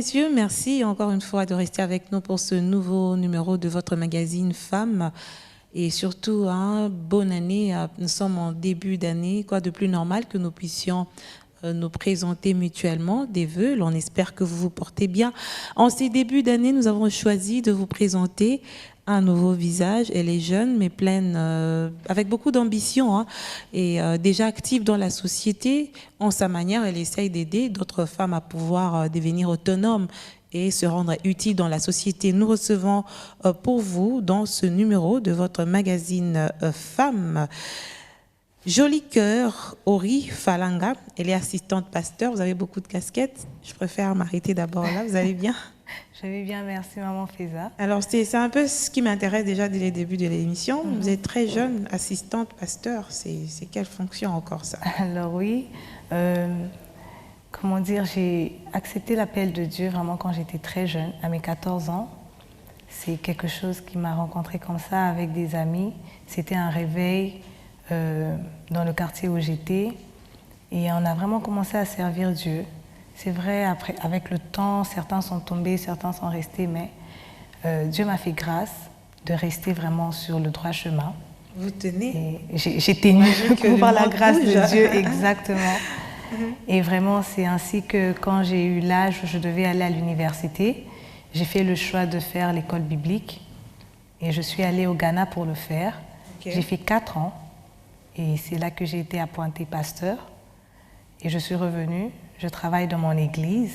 messieurs, merci encore une fois de rester avec nous pour ce nouveau numéro de votre magazine Femmes. Et surtout, bonne année. Nous sommes en début d'année. Quoi de plus normal que nous puissions nous présenter mutuellement des vœux. On espère que vous vous portez bien. En ces débuts d'année, nous avons choisi de vous présenter un nouveau visage. Elle est jeune, mais pleine, avec beaucoup d'ambition, et déjà active dans la société. En sa manière, elle essaye d'aider d'autres femmes à pouvoir devenir autonomes et se rendre utile dans la société. Nous recevons pour vous, dans ce numéro de votre magazine Femmes, Joli Cœur Ori Falanga. Elle est assistante pasteur. Vous avez beaucoup de casquettes. Je préfère m'arrêter d'abord là. Vous allez bien? Je vais bien, merci maman Feza. Alors c'est un peu ce qui m'intéresse déjà dès les débuts de l'émission. Vous êtes très jeune, assistante pasteur. C'est quelle fonction encore ça? Alors oui, comment dire, j'ai accepté l'appel de Dieu vraiment quand j'étais très jeune, à mes 14 ans. C'est quelque chose qui m'a rencontrée comme ça avec des amis. C'était un réveil dans le quartier où j'étais et on a vraiment commencé à servir Dieu. C'est vrai, après, avec le temps, certains sont tombés, certains sont restés, mais Dieu m'a fait grâce de rester vraiment sur le droit chemin. Vous tenez? J'ai tenu par la grâce de Dieu, exactement. Et vraiment, c'est ainsi que quand j'ai eu l'âge où je devais aller à l'université, j'ai fait le choix de faire l'école biblique et je suis allée au Ghana pour le faire. Okay. J'ai fait 4 ans et c'est là que j'ai été appointée pasteur et je suis revenue. Je travaille dans mon église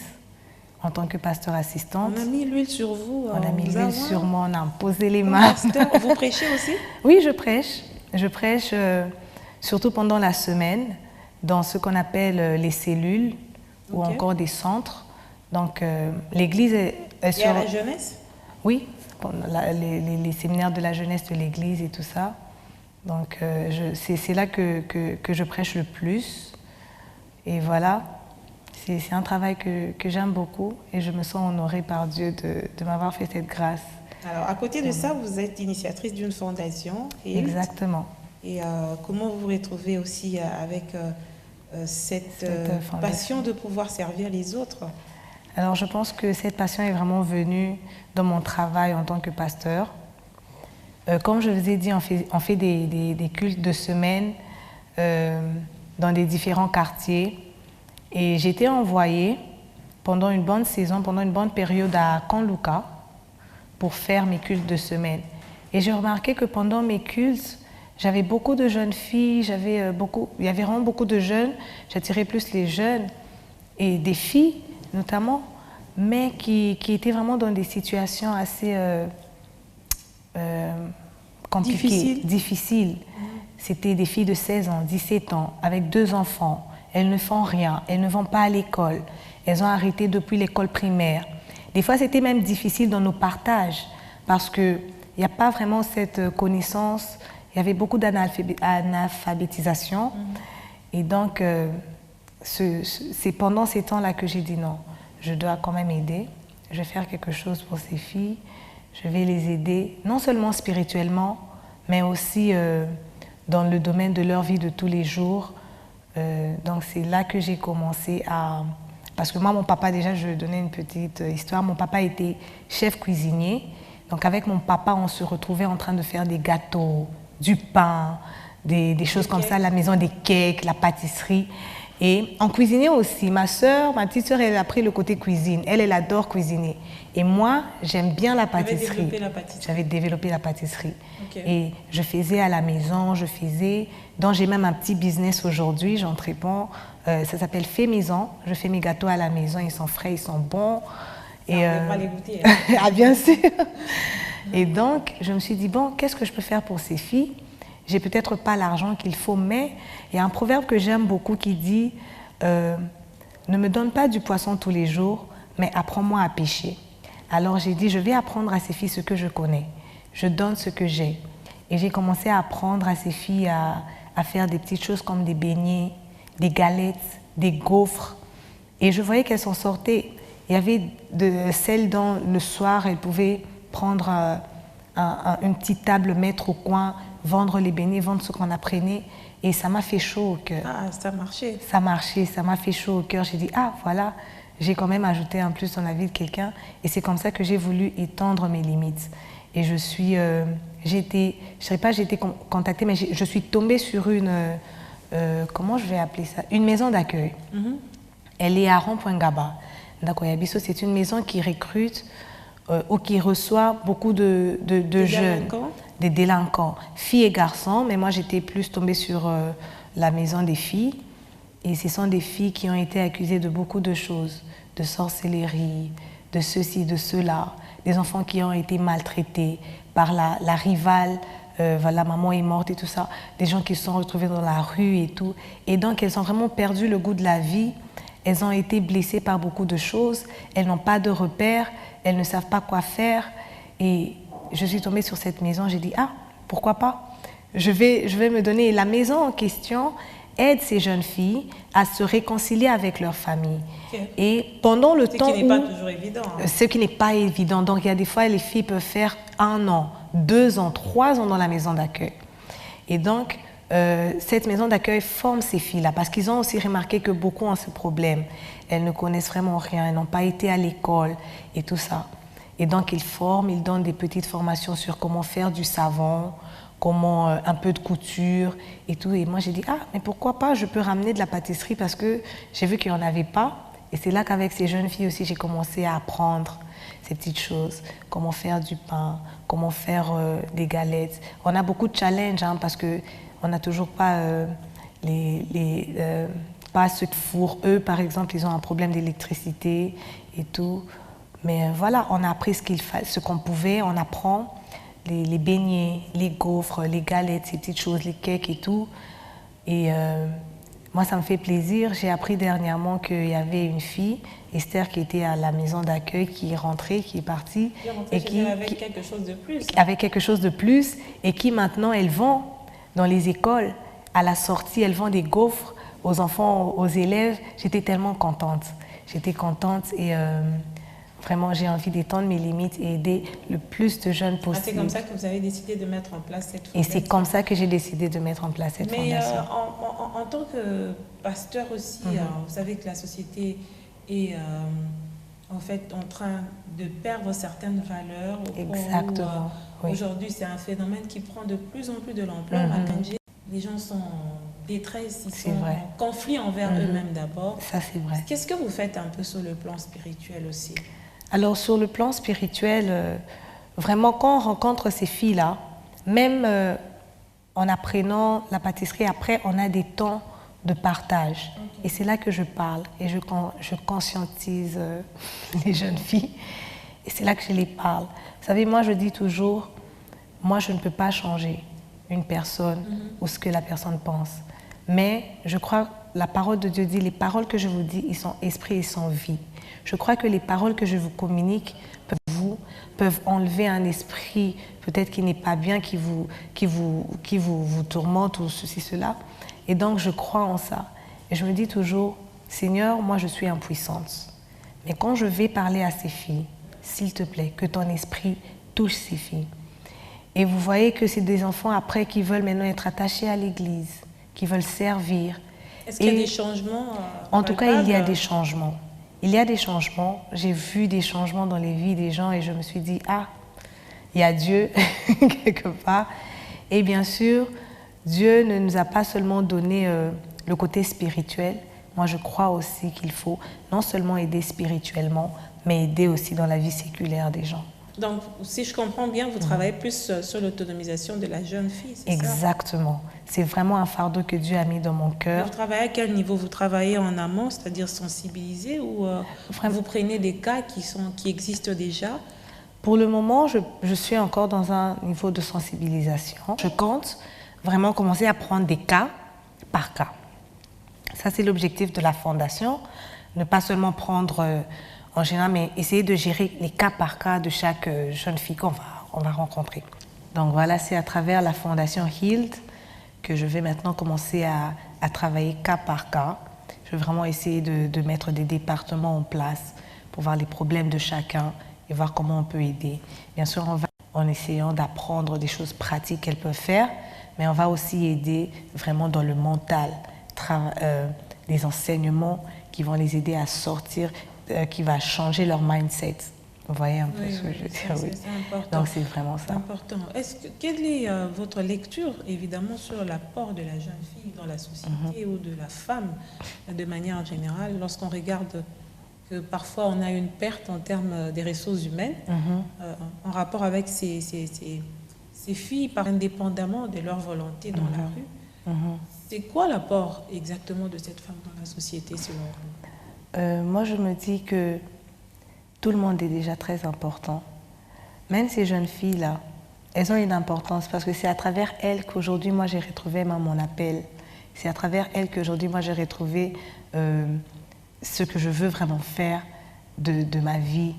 en tant que pasteur assistante. On a mis l'huile sur vous. On a mis l'huile sur moi, on a posé les mains. Pasteur, vous prêchez aussi? Oui, je prêche. Je prêche surtout pendant la semaine dans ce qu'on appelle les cellules ou encore des centres. Donc l'église est sur... Il y a la jeunesse? Oui, les séminaires de la jeunesse de l'église et tout ça. Donc c'est là que je prêche le plus. Et voilà. C'est un travail que j'aime beaucoup et je me sens honorée par Dieu de m'avoir fait cette grâce. Alors, à côté de ça, vous êtes initiatrice d'une fondation. Exactement. Et comment vous vous retrouvez aussi avec cette passion de pouvoir servir les autres? Alors, je pense que cette passion est vraiment venue dans mon travail en tant que pasteur. Comme je vous ai dit, on fait des cultes de semaine dans des différents quartiers. Et j'ai été envoyée pendant une bonne saison, pendant une bonne période à Kanluka pour faire mes cultes de semaine. Et j'ai remarqué que pendant mes cultes, j'avais beaucoup de jeunes filles, il y avait vraiment beaucoup de jeunes, j'attirais plus les jeunes et des filles notamment, mais qui étaient vraiment dans des situations assez compliquées, difficiles. C'était des filles de 16 ans, 17 ans, avec 2 enfants. Elles ne font rien, elles ne vont pas à l'école. Elles ont arrêté depuis l'école primaire. Des fois, c'était même difficile dans nos partages parce qu'il n'y a pas vraiment cette connaissance. Il y avait beaucoup d'analphabétisation. Et donc, c'est pendant ces temps-là que j'ai dit non, je dois quand même aider. Je vais faire quelque chose pour ces filles. Je vais les aider, non seulement spirituellement, mais aussi dans le domaine de leur vie de tous les jours. Donc c'est là que j'ai commencé à... Parce que moi, mon papa, déjà, je vais donner une petite histoire. Mon papa était chef cuisinier. Donc avec mon papa, on se retrouvait en train de faire des gâteaux, du pain, des choses comme ça à la maison, des cakes, la pâtisserie. Et on cuisinait aussi. Ma petite sœur, elle a pris le côté cuisine. Elle adore cuisiner. Et moi, j'aime bien la pâtisserie. J'avais développé la pâtisserie. Okay. Et je faisais à la maison, donc j'ai même un petit business aujourd'hui, j'entreprends. Ça s'appelle Fait Maison. Je fais mes gâteaux à la maison, ils sont frais, ils sont bons. Et on va les goûter. Hein. Ah, bien sûr. Et donc, je me suis dit, bon, qu'est-ce que je peux faire pour ces filles? J'ai peut-être pas l'argent qu'il faut, mais il y a un proverbe que j'aime beaucoup qui dit ne me donne pas du poisson tous les jours, mais apprends-moi à pêcher. Alors j'ai dit, je vais apprendre à ces filles ce que je connais. Je donne ce que j'ai. Et j'ai commencé à apprendre à ces filles à faire des petites choses comme des beignets, des galettes, des gaufres. Et je voyais qu'elles s'en sortaient. Il y avait celles dont le soir, elles pouvaient prendre une petite table, mettre au coin, vendre les beignets, vendre ce qu'on apprenait. Et ça m'a fait chaud au cœur. Ah, ça marchait. Ça marchait, ça m'a fait chaud au cœur. J'ai dit, ah voilà, j'ai quand même ajouté un plus dans la vie de quelqu'un. Et c'est comme ça que j'ai voulu étendre mes limites. Et je suis, je dirais pas j'ai été contactée, mais je suis tombée sur une, comment je vais appeler ça, une maison d'accueil. Elle est à Rond-Point-Gaba. D'accord, c'est une maison qui recrute ou qui reçoit beaucoup de jeunes, des délinquants, filles et garçons. Mais moi, j'étais plus tombée sur la maison des filles. Et ce sont des filles qui ont été accusées de beaucoup de choses, de sorcellerie, de ceci, de cela. Des enfants qui ont été maltraités par la rivale, voilà, maman est morte et tout ça. Des gens qui se sont retrouvés dans la rue et tout. Et donc, elles ont vraiment perdu le goût de la vie. Elles ont été blessées par beaucoup de choses. Elles n'ont pas de repères. Elles ne savent pas quoi faire. Et je suis tombée sur cette maison. J'ai dit, ah, pourquoi pas? Je vais me donner la maison en question. Aide ces jeunes filles à se réconcilier avec leur famille. Okay. Et pendant le temps où... Ce qui n'est pas toujours évident. Hein. Ce qui n'est pas évident. Donc, il y a des fois, les filles peuvent faire 1 an, 2 ans, 3 ans dans la maison d'accueil. Et donc, cette maison d'accueil forme ces filles-là parce qu'ils ont aussi remarqué que beaucoup ont ce problème. Elles ne connaissent vraiment rien, elles n'ont pas été à l'école et tout ça. Et donc, ils forment, ils donnent des petites formations sur comment faire du savon, comment un peu de couture et tout. Et moi, j'ai dit, ah, mais pourquoi pas, je peux ramener de la pâtisserie parce que j'ai vu qu'il n'y en avait pas. Et c'est là qu'avec ces jeunes filles aussi, j'ai commencé à apprendre ces petites choses. Comment faire du pain, comment faire des galettes. On a beaucoup de challenges hein, parce qu'on n'a toujours pas, pas ce four. Eux, par exemple, ils ont un problème d'électricité et tout. Mais voilà, on a appris ce qu'on pouvait, on apprend. Les beignets, les gaufres, les galettes, ces petites choses, les cakes et tout. Et moi, ça me fait plaisir. J'ai appris dernièrement qu'il y avait une fille, Esther, qui était à la maison d'accueil, qui est rentrée, qui est partie. Et avec quelque chose de plus. Avec quelque chose de plus. Et qui maintenant, elle vend dans les écoles. À la sortie, elle vend des gaufres aux enfants, aux élèves. J'étais tellement contente. J'étais contente et... Vraiment, j'ai envie d'étendre mes limites et aider le plus de jeunes possible. C'est comme ça que vous avez décidé de mettre en place cette fondation. Et c'est comme ça que j'ai décidé de mettre en place cette fondation. Mais en tant que pasteur aussi, vous savez que la société est en fait en train de perdre certaines valeurs. Exactement. Oui. Aujourd'hui, c'est un phénomène qui prend de plus en plus de l'ampleur. Les gens sont en détresse, ils sont en conflit envers eux-mêmes d'abord. Ça, c'est vrai. Qu'est-ce que vous faites un peu sur le plan spirituel aussi? Alors, sur le plan spirituel, vraiment, quand on rencontre ces filles-là, même en apprenant la pâtisserie, après, on a des temps de partage. Okay. Et c'est là que je parle et je conscientise les jeunes filles. Et c'est là que je les parle. Vous savez, moi, je dis toujours, moi, je ne peux pas changer une personne ou ce que la personne pense. Mais je crois, la parole de Dieu dit, les paroles que je vous dis, ils sont esprit et sont vie. Je crois que les paroles que je vous communique peuvent enlever un esprit peut-être qui n'est pas bien, qui vous tourmente ou ceci, cela. Et donc, je crois en ça. Et je me dis toujours, Seigneur, moi, je suis impuissante. Mais quand je vais parler à ces filles, s'il te plaît, que ton esprit touche ces filles. Et vous voyez que c'est des enfants après qui veulent maintenant être attachés à l'église, qui veulent servir. Est-ce qu'il y a des changements En tout cas, il y a des changements. Il y a des changements. J'ai vu des changements dans les vies des gens et je me suis dit, ah, il y a Dieu quelque part. Et bien sûr, Dieu ne nous a pas seulement donné le côté spirituel. Moi, je crois aussi qu'il faut non seulement aider spirituellement, mais aider aussi dans la vie séculaire des gens. Donc, si je comprends bien, vous travaillez plus sur l'autonomisation de la jeune fille, c'est ça? Exactement. C'est vraiment un fardeau que Dieu a mis dans mon cœur. Vous travaillez à quel niveau? Vous travaillez en amont, c'est-à-dire sensibiliser, ou vous prenez des cas qui existent déjà? Pour le moment, je suis encore dans un niveau de sensibilisation. Je compte vraiment commencer à prendre des cas par cas. Ça, c'est l'objectif de la fondation. Ne pas seulement prendre... en général, mais essayer de gérer les cas par cas de chaque jeune fille qu'on va rencontrer. Donc voilà, c'est à travers la fondation Healed que je vais maintenant commencer à travailler cas par cas. Je vais vraiment essayer de mettre des départements en place pour voir les problèmes de chacun et voir comment on peut aider. Bien sûr, on va en essayant d'apprendre des choses pratiques qu'elles peuvent faire, mais on va aussi aider vraiment dans le mental, des enseignements qui vont les aider à sortir qui va changer leur mindset. Vous voyez un peu Oui, ce que oui, je veux dire, oui. c'est important. Donc c'est vraiment C'est ça. important. Quelle est votre lecture, évidemment, sur l'apport de la jeune fille dans la société ou de la femme de manière générale, lorsqu'on regarde que parfois on a une perte en termes des ressources humaines, en rapport avec ces filles, indépendamment de leur volonté dans la rue. C'est quoi l'apport exactement de cette femme dans la société, selon vous? Moi, je me dis que tout le monde est déjà très important. Même ces jeunes filles-là, elles ont une importance parce que c'est à travers elles qu'aujourd'hui, moi, j'ai retrouvé mon appel. C'est à travers elles qu'aujourd'hui, moi, j'ai retrouvé ce que je veux vraiment faire de ma vie,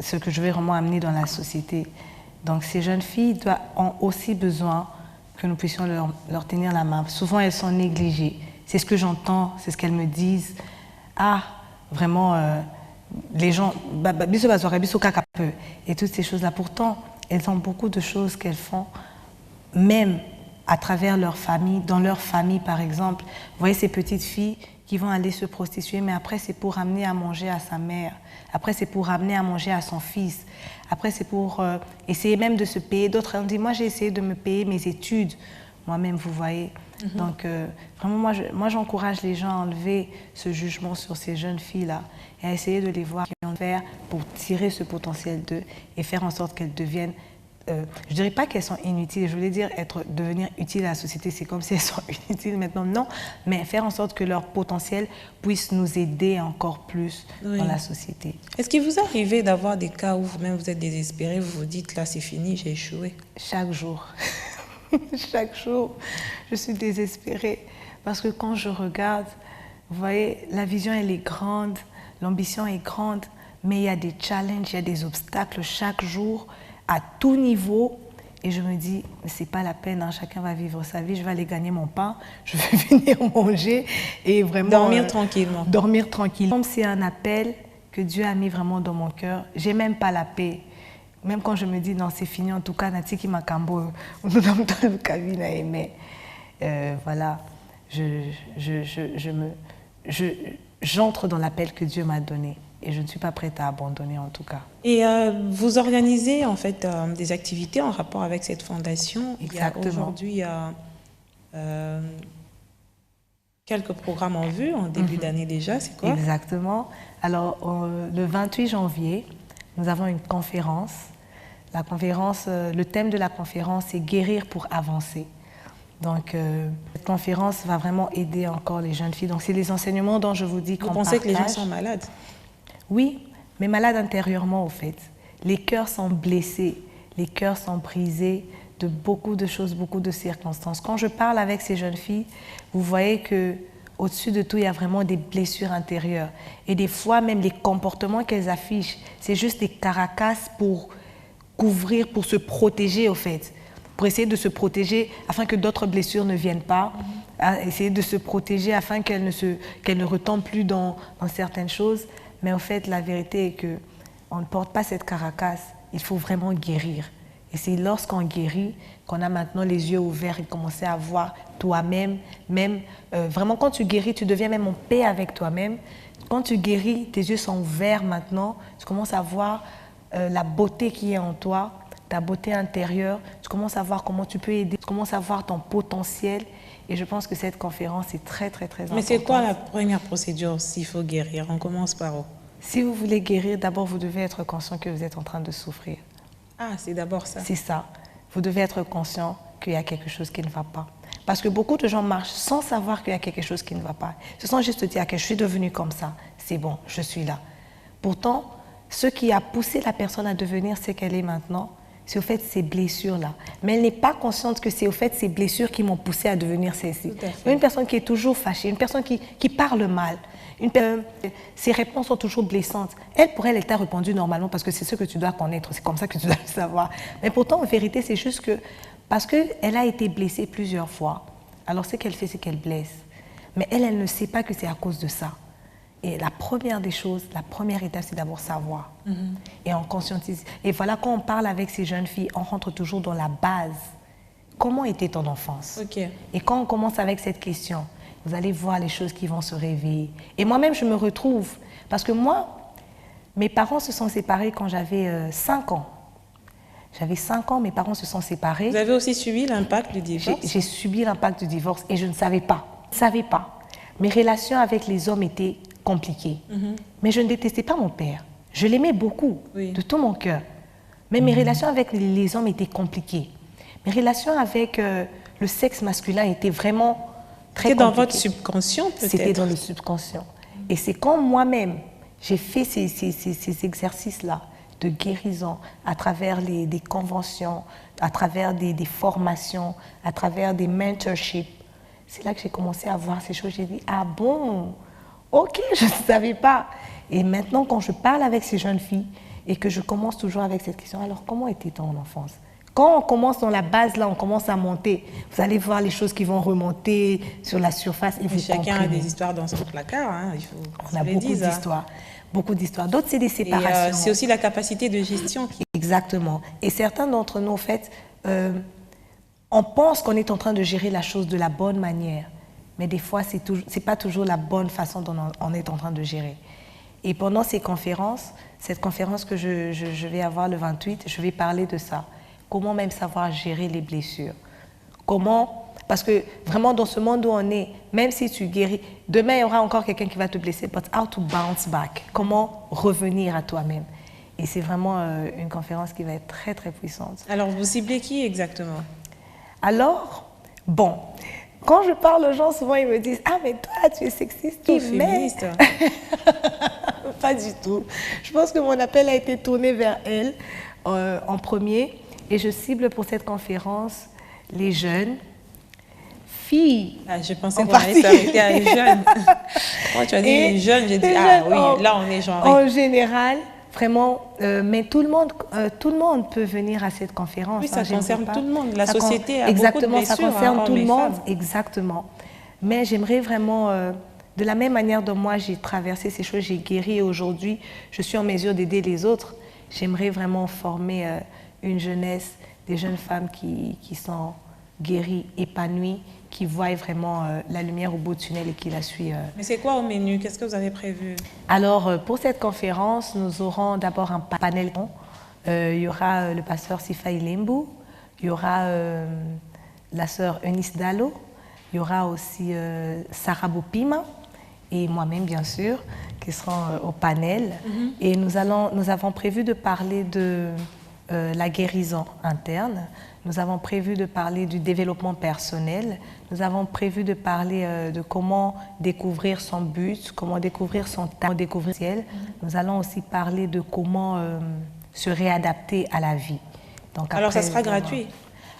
ce que je veux vraiment amener dans la société. Donc, ces jeunes filles ont aussi besoin que nous puissions leur tenir la main. Souvent, elles sont négligées. C'est ce que j'entends, c'est ce qu'elles me disent. Ah, vraiment, les gens, et toutes ces choses-là. Pourtant, elles ont beaucoup de choses qu'elles font, même à travers leur famille, dans leur famille, par exemple. Vous voyez ces petites filles qui vont aller se prostituer, mais après, c'est pour amener à manger à sa mère. Après, c'est pour amener à manger à son fils. Après, c'est pour essayer même de se payer. D'autres ont dit, moi, j'ai essayé de me payer mes études. Moi-même, vous voyez. Donc, vraiment, moi, j'encourage les gens à enlever ce jugement sur ces jeunes filles-là et à essayer de les voir faire pour tirer ce potentiel d'eux et faire en sorte qu'elles deviennent... je ne dirais pas qu'elles sont inutiles, je voulais dire devenir utiles à la société, c'est comme si elles sont inutiles maintenant, non, mais faire en sorte que leur potentiel puisse nous aider encore plus dans la société. Est-ce qu'il vous arrive d'avoir des cas où vous-même vous êtes désespéré, vous vous dites là c'est fini, j'ai échoué? Chaque jour. Chaque jour, je suis désespérée parce que quand je regarde, vous voyez, la vision elle est grande, l'ambition est grande, mais il y a des challenges, il y a des obstacles chaque jour, à tout niveau. Et je me dis, c'est pas la peine, hein, chacun va vivre sa vie, je vais aller gagner mon pain, je vais venir manger et vraiment... Dormir tranquillement. Dormir tranquillement. C'est un appel que Dieu a mis vraiment dans mon cœur. J'ai même pas la paix. Même quand je me dis, non, c'est fini, en tout cas, Natiki Makambo, mais voilà, j'entre dans l'appel que Dieu m'a donné et je ne suis pas prête à abandonner en tout cas. Et vous organisez en fait des activités en rapport avec cette fondation. Exactement. Aujourd'hui, il y a quelques programmes en vue en début d'année déjà, c'est quoi? Exactement. Alors, le 28 janvier, nous avons une conférence. La conférence, le thème de la conférence, c'est « Guérir pour avancer ». Donc, cette conférence va vraiment aider encore les jeunes filles. Donc, c'est les enseignements dont je vous dis qu'on partage. Vous pensez que les gens sont malades? Oui, mais malades intérieurement, au fait. Les cœurs sont blessés, les cœurs sont brisés de beaucoup de choses, beaucoup de circonstances. Quand je parle avec ces jeunes filles, vous voyez que au-dessus de tout, il y a vraiment des blessures intérieures. Et des fois, même les comportements qu'elles affichent, c'est juste des caracasses pour couvrir, pour se protéger, au fait. Pour essayer de se protéger afin que d'autres blessures ne viennent pas. Essayer de se protéger afin qu'elles ne retombent plus dans certaines choses. Mais au fait, la vérité est qu'on ne porte pas cette caracasse. Il faut vraiment guérir. Et c'est lorsqu'on guérit qu'on a maintenant les yeux ouverts et commencer à voir toi-même. Vraiment, quand tu guéris, tu deviens même en paix avec toi-même. Quand tu guéris, tes yeux sont ouverts maintenant. Tu commences à voir la beauté qui est en toi, ta beauté intérieure. Tu commences à voir comment tu peux aider. Tu commences à voir ton potentiel. Et je pense que cette conférence est très, très, très importante. Mais c'est quoi la première procédure s'il faut guérir? On commence par où? Si vous voulez guérir, d'abord, vous devez être conscient que vous êtes en train de souffrir. Ah, c'est d'abord ça. C'est ça. Vous devez être conscient qu'il y a quelque chose qui ne va pas. Parce que beaucoup de gens marchent sans savoir qu'il y a quelque chose qui ne va pas. Ce sont juste dire que je suis devenue comme ça. C'est bon, je suis là. Pourtant, ce qui a poussé la personne à devenir ce qu'elle est maintenant, c'est au fait ces blessures-là. Mais elle n'est pas consciente que c'est au fait ces blessures qui m'ont poussée à devenir celle-ci. Une personne qui est toujours fâchée, une personne qui parle mal, ses réponses sont toujours blessantes. Elle, pour elle, elle t'a répondu normalement parce que c'est ce que tu dois connaître, c'est comme ça que tu dois le savoir. Mais pourtant, en vérité, c'est juste que parce qu'elle a été blessée plusieurs fois, alors ce qu'elle fait, c'est qu'elle blesse. Mais elle ne sait pas que c'est à cause de ça. Et la première des choses, la première étape, c'est d'abord savoir. Et on conscientise. Et voilà, quand on parle avec ces jeunes filles, on rentre toujours dans la base. Comment était ton enfance? Et quand on commence avec cette question, vous allez voir les choses qui vont se réveiller. Et moi-même, je me retrouve. Parce que moi, Mes parents se sont séparés quand j'avais 5 ans. J'avais 5 ans, mes parents se sont séparés. Vous avez aussi subi l'impact du divorce? J'ai subi l'impact du divorce et je ne savais pas. Je ne savais pas. Mes relations avec les hommes étaient compliquées. Mais je ne détestais pas mon père. Je l'aimais beaucoup, de tout mon cœur. Mais mes relations avec les hommes étaient compliquées. Mes relations avec le sexe masculin étaient vraiment très compliquées. C'était dans votre subconscient peut-être? C'était dans le subconscient. Et c'est quand moi-même, j'ai fait ces exercices-là de guérison à travers des conventions, à travers des formations, à travers des mentorships. C'est là que j'ai commencé à voir ces choses. J'ai dit, ah bon, ok, je ne savais pas. Et maintenant, quand je parle avec ces jeunes filles et que je commence toujours avec cette question, alors comment était ton enfance? Quand on commence dans la base, là, on commence à monter. Vous allez voir les choses qui vont remonter sur la surface et vous comprenez. Chacun a des histoires dans son placard. Hein, on a beaucoup d'histoires. Beaucoup d'histoires. D'autres, c'est des séparations. C'est aussi la capacité de gestion. Exactement. Et certains d'entre nous, en fait, on pense qu'on est en train de gérer la chose de la bonne manière. Mais des fois, ce n'est pas toujours la bonne façon dont on est en train de gérer. Et pendant ces conférences, cette conférence que je vais avoir le 28, je vais parler de ça. Comment même savoir gérer les blessures. Comment, parce que vraiment dans ce monde où on est, même si tu guéris, demain il y aura encore quelqu'un qui va te blesser, but how to bounce back. Comment revenir à toi-même. Et c'est vraiment une conférence qui va être très très puissante. Alors vous ciblez qui exactement? Alors, bon, quand je parle aux gens, souvent ils me disent « Ah mais toi tu es sexiste, tu es féministe. » Pas du tout. Je pense que mon appel a été tourné vers elle en premier. Et je cible pour cette conférence les jeunes filles. Ah, je pensais qu'on allait s'arrêter à les jeunes. Quand tu as dit les jeunes, j'ai dit ah oui, là on est genré. En général, vraiment, mais tout le monde peut venir à cette conférence. Oui, ça concerne tout le monde. La ça société a exactement, beaucoup de blessures. Ça concerne tout le monde, femmes. exactement. Mais j'aimerais vraiment, de la même manière dont moi j'ai traversé ces choses, j'ai guéri et aujourd'hui, je suis en mesure d'aider les autres. J'aimerais vraiment former une jeunesse, des jeunes femmes qui sont guéries, épanouies, qui voient vraiment la lumière au bout du tunnel et qui la suivent. Mais c'est quoi au menu? Qu'est-ce que vous avez prévu? Alors, pour cette conférence, nous aurons d'abord un panel. Il y aura le pasteur Sifa Ilembu, il y aura la sœur Eunice Dallo, il y aura aussi Sarah Boupima et moi-même, bien sûr, qui seront au panel. Et nous avons prévu de parler de la guérison interne. Nous avons prévu de parler du développement personnel. Nous avons prévu de parler de comment découvrir son but, comment découvrir son talent, découvrir le ciel. Nous allons aussi parler de comment se réadapter à la vie. Donc, alors, ça sera gratuit?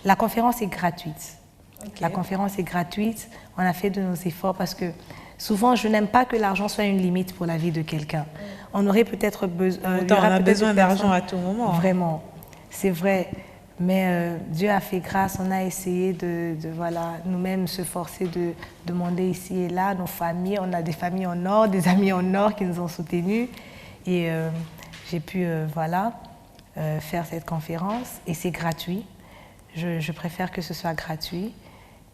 La conférence est gratuite. Okay. La conférence est gratuite. On a fait de nos efforts parce que souvent, je n'aime pas que l'argent soit une limite pour la vie de quelqu'un. On aurait peut-être besoin... on a besoin d'argent à tout moment. Vraiment, c'est vrai. Mais Dieu a fait grâce. On a essayé de voilà, nous-mêmes se forcer de demander ici et là, nos familles. On a des familles en or, des amis en or qui nous ont soutenus. Et j'ai pu voilà, faire cette conférence. Et c'est gratuit. Je préfère que ce soit gratuit.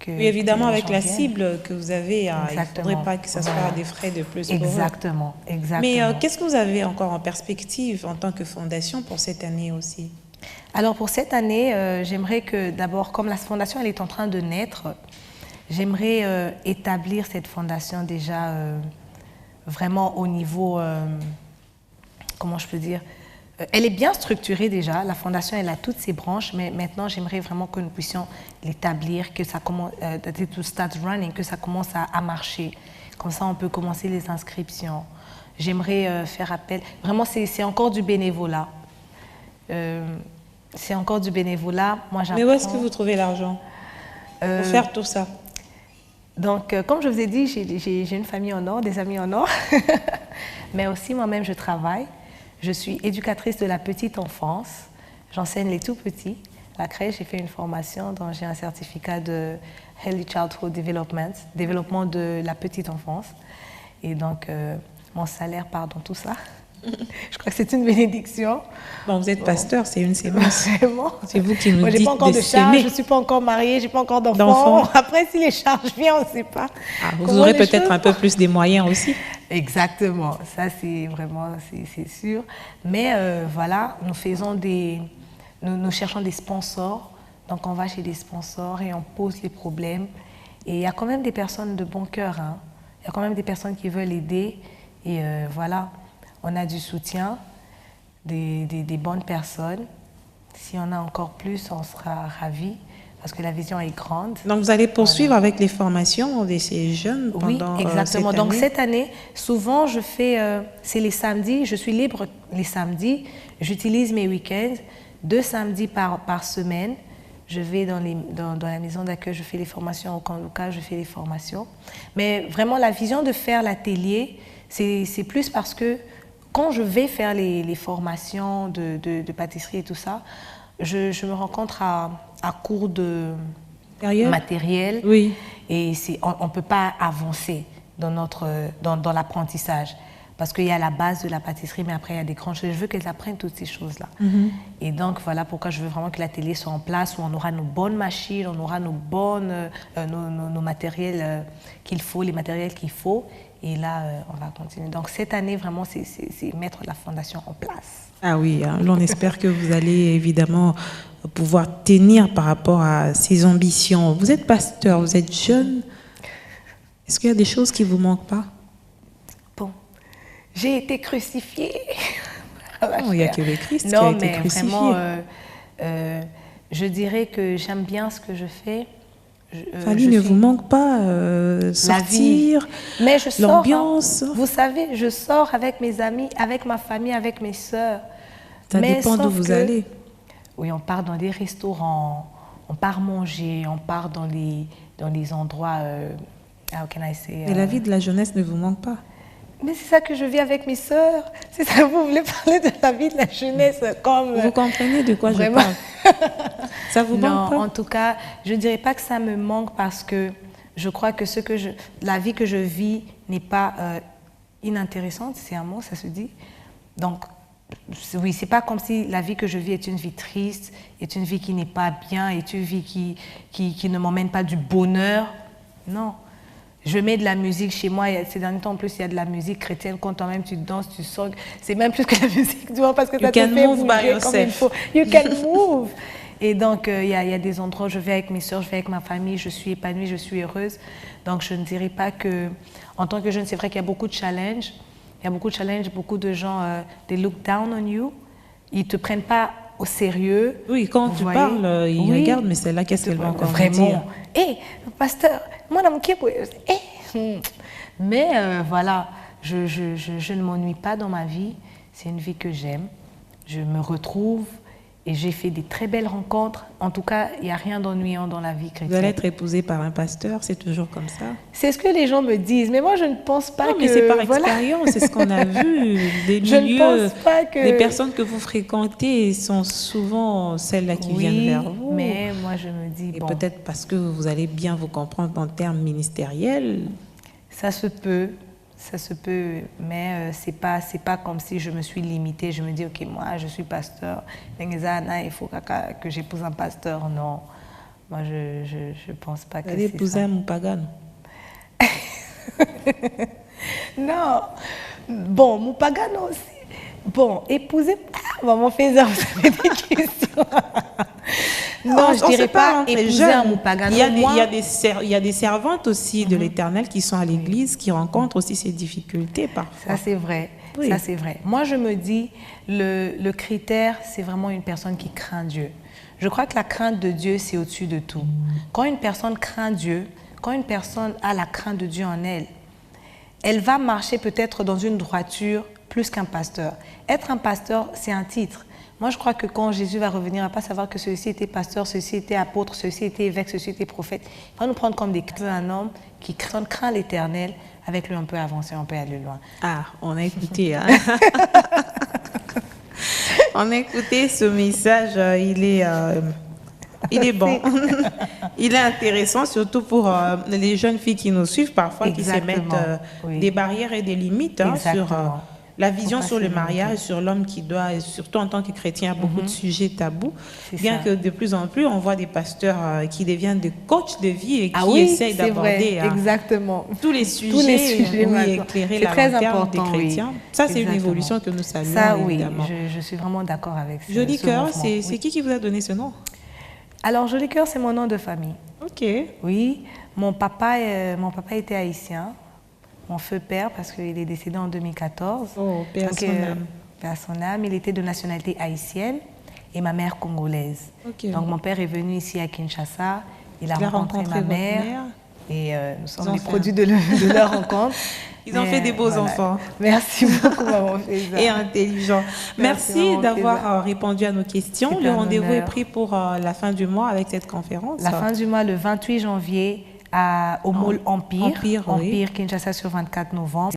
Oui, évidemment, avec la cible que vous avez, il ne faudrait pas que ça soit des frais de plus pour exactement, eux. Exactement. Mais qu'est-ce que vous avez encore en perspective en tant que fondation pour cette année aussi? Alors pour cette année, j'aimerais que d'abord, comme la fondation elle est en train de naître, j'aimerais établir cette fondation déjà vraiment au niveau, comment je peux dire, elle est bien structurée déjà, la fondation elle a toutes ses branches, mais maintenant j'aimerais vraiment que nous puissions l'établir, que ça commence, to start running, que ça commence à marcher. Comme ça on peut commencer les inscriptions. J'aimerais faire appel, vraiment c'est encore du bénévolat. C'est encore du bénévolat. Moi, mais où est-ce que vous trouvez l'argent pour faire tout ça? Donc, comme je vous ai dit, j'ai une famille en or, des amis en or. Mais aussi, moi-même, je travaille. Je suis éducatrice de la petite enfance. J'enseigne les tout petits. La crèche, j'ai fait une formation dont j'ai un certificat de Early Childhood Development, développement de la petite enfance. Et donc, mon salaire part dans tout ça. Je crois que c'est une bénédiction. Bon, vous êtes pasteur, c'est une sémence. C'est vous qui nous moi, dites j'ai pas encore de charge, je ne suis pas encore mariée, je n'ai pas encore d'enfants. Après, si les charges viennent, on ne sait pas. Ah, vous aurez peut-être un peu plus des moyens aussi. Exactement, ça c'est vraiment, c'est sûr. Mais voilà, nous faisons nous cherchons des sponsors. Donc on va chez des sponsors et on pose les problèmes. Et il y a quand même des personnes de bon cœur, hein. Il y a quand même des personnes qui veulent aider. Et voilà, on a du soutien, des bonnes personnes. Si on a encore plus, on sera ravis. Parce que la vision est grande. Donc, vous allez poursuivre avec les formations de ces jeunes pendant oui, exactement. cette Donc, année. cette année, souvent, je fais, c'est les samedis, je suis libre les samedis, j'utilise mes week-ends, 2 samedis par semaine. Je vais dans la maison d'accueil, je fais les formations au camp local, je fais les formations. Mais vraiment, la vision de faire l'atelier, c'est plus parce que quand je vais faire les formations de pâtisserie et tout ça, je me rencontre à court de matériel. Oui. Et on ne peut pas avancer dans l'apprentissage. Parce qu'il y a la base de la pâtisserie, mais après, il y a des grandes choses. Je veux qu'elles apprennent toutes ces choses-là. Et donc, voilà pourquoi je veux vraiment que l'atelier soit en place, où on aura nos bonnes machines, on aura nos matériels qu'il faut, les matériels qu'il faut. Et là, on va continuer. Donc, cette année, vraiment, c'est mettre la fondation en place. Ah oui, hein, on espère que vous allez évidemment pouvoir tenir par rapport à ces ambitions. Vous êtes pasteur, vous êtes jeune. Est-ce qu'il y a des choses qui ne vous manquent pas? Bon, j'ai été crucifiée. Non, il n'y a que le Christ qui a été crucifié. Vraiment, je dirais que j'aime bien ce que je fais. Fanny, ne vous manque pas sortir, mais je sors, l'ambiance. Hein. Vous savez, je sors avec mes amis, avec ma famille, avec mes sœurs. Ça dépend d'où vous allez. Oui, on part dans des restaurants, on part manger, on part dans les endroits. How can I say, mais la vie de la jeunesse ne vous manque pas? Mais c'est ça que je vis avec mes sœurs. C'est ça, vous voulez parler de la vie de la jeunesse comme... Vous comprenez de quoi vraiment je parle? Ça vous manque pas? Non, en tout cas, je ne dirais pas que ça me manque parce que je crois que la vie que je vis n'est pas inintéressante, c'est un mot, ça se dit. Donc, oui, c'est pas comme si la vie que je vis est une vie triste, est une vie qui n'est pas bien, est une vie qui ne m'emmène pas du bonheur. Non. Je mets de la musique chez moi, ces derniers temps en plus il y a de la musique chrétienne, quand toi-même tu danses, tu sors, c'est même plus que la musique, tu vois, parce que ça te fait bouger comme il faut. You can move. Et donc il y a des endroits où je vais avec mes soeurs, je vais avec ma famille, je suis épanouie, je suis heureuse. Donc je ne dirais pas que, en tant que jeune, c'est vrai qu'il y a beaucoup de challenges, beaucoup de gens, they look down on you, ils ne te prennent pas au sérieux. Oui, quand tu parles, ils regardent, mais c'est là qu'est-ce qu'elle va encore dire. Hé, pasteur, madame Kipo, mais voilà, je ne m'ennuie pas dans ma vie. C'est une vie que j'aime. Je me retrouve et j'ai fait des très belles rencontres. En tout cas, il n'y a rien d'ennuyant dans la vie chrétienne. Vous allez être épousée par un pasteur, c'est toujours comme ça? C'est ce que les gens me disent, mais moi je ne pense pas non, que... mais c'est par expérience, c'est ce qu'on a vu. Des milieux, je ne pense pas que... Les personnes que vous fréquentez sont souvent celles-là qui viennent vers vous. Mais moi je me dis... Et peut-être parce que vous allez bien vous comprendre en termes ministériels. Ça se peut, mais c'est pas comme si je me suis limitée. Je me dis, ok, moi, je suis pasteur. Il faut que j'épouse un pasteur. Non, moi, je pense pas que c'est ça. Vous allez épouser un Moupagano? Non. Bon, Moupagano aussi. Bon, épouser... Maman Faiseur, vous avez des questions. Non, je ne dirais pas épouser un Moupagano. Il y a des servantes aussi de l'Éternel qui sont à l'église, qui rencontrent aussi ces difficultés parfois. Ça, c'est vrai. Oui. Ça, c'est vrai. Moi, je me dis, le critère, c'est vraiment une personne qui craint Dieu. Je crois que la crainte de Dieu, c'est au-dessus de tout. Quand une personne craint Dieu, quand une personne a la crainte de Dieu en elle, elle va marcher peut-être dans une droiture plus qu'un pasteur. Être un pasteur, c'est un titre. Moi, je crois que quand Jésus va revenir, il ne va pas savoir que celui-ci était pasteur, celui-ci était apôtre, celui-ci était évêque, celui-ci était prophète. Il va nous prendre comme un homme qui craint l'Éternel. Avec lui, on peut avancer, on peut aller loin. Ah, on a écouté. Hein? On a écouté ce message. Il est bon. Il est intéressant, surtout pour les jeunes filles qui nous suivent parfois, qui se mettent des barrières et des limites La vision pas sur le se mariage, sur l'homme qui doit, et surtout en tant que chrétien, il y a beaucoup de sujets tabous. C'est Bien ça. que de plus en plus, on voit des pasteurs qui deviennent des coachs de vie et qui Ah oui, essayent c'est vrai, d'aborder exactement. tous les Tous les sujets oui, maintenant. éclairer C'est la très lanterne important, des chrétiens. oui. Ça, c'est une Exactement. évolution que nous saluons, Ça, oui, évidemment. je suis vraiment d'accord avec Joli ce cœur, mouvement. c'est Oui. qui vous a donné ce nom? Alors, Joli Cœur, c'est mon nom de famille. Ok. Oui, mon papa était haïtien, mon feu père, parce qu'il est décédé en 2014. Oh, paix à Donc, son âme. paix à son âme. Il était de nationalité haïtienne et ma mère congolaise. Ok. Donc, mon père est venu ici à Kinshasa. Il a Il a rencontré rencontré ma votre mère. mère. Et nous sommes Ils ont les fait produits de leur rencontre. Ils ont Mais, fait des beaux voilà. enfants. Merci beaucoup, maman Faiza. Et intelligents. Merci, Merci maman d'avoir Faiza. répondu à nos questions. C'était Le un rendez-vous est honneur. pris pour la fin du mois avec cette conférence. La fin du mois, le 28 janvier, au Mall Empire. Empire, oui. Empire Kinshasa sur 24 novembre.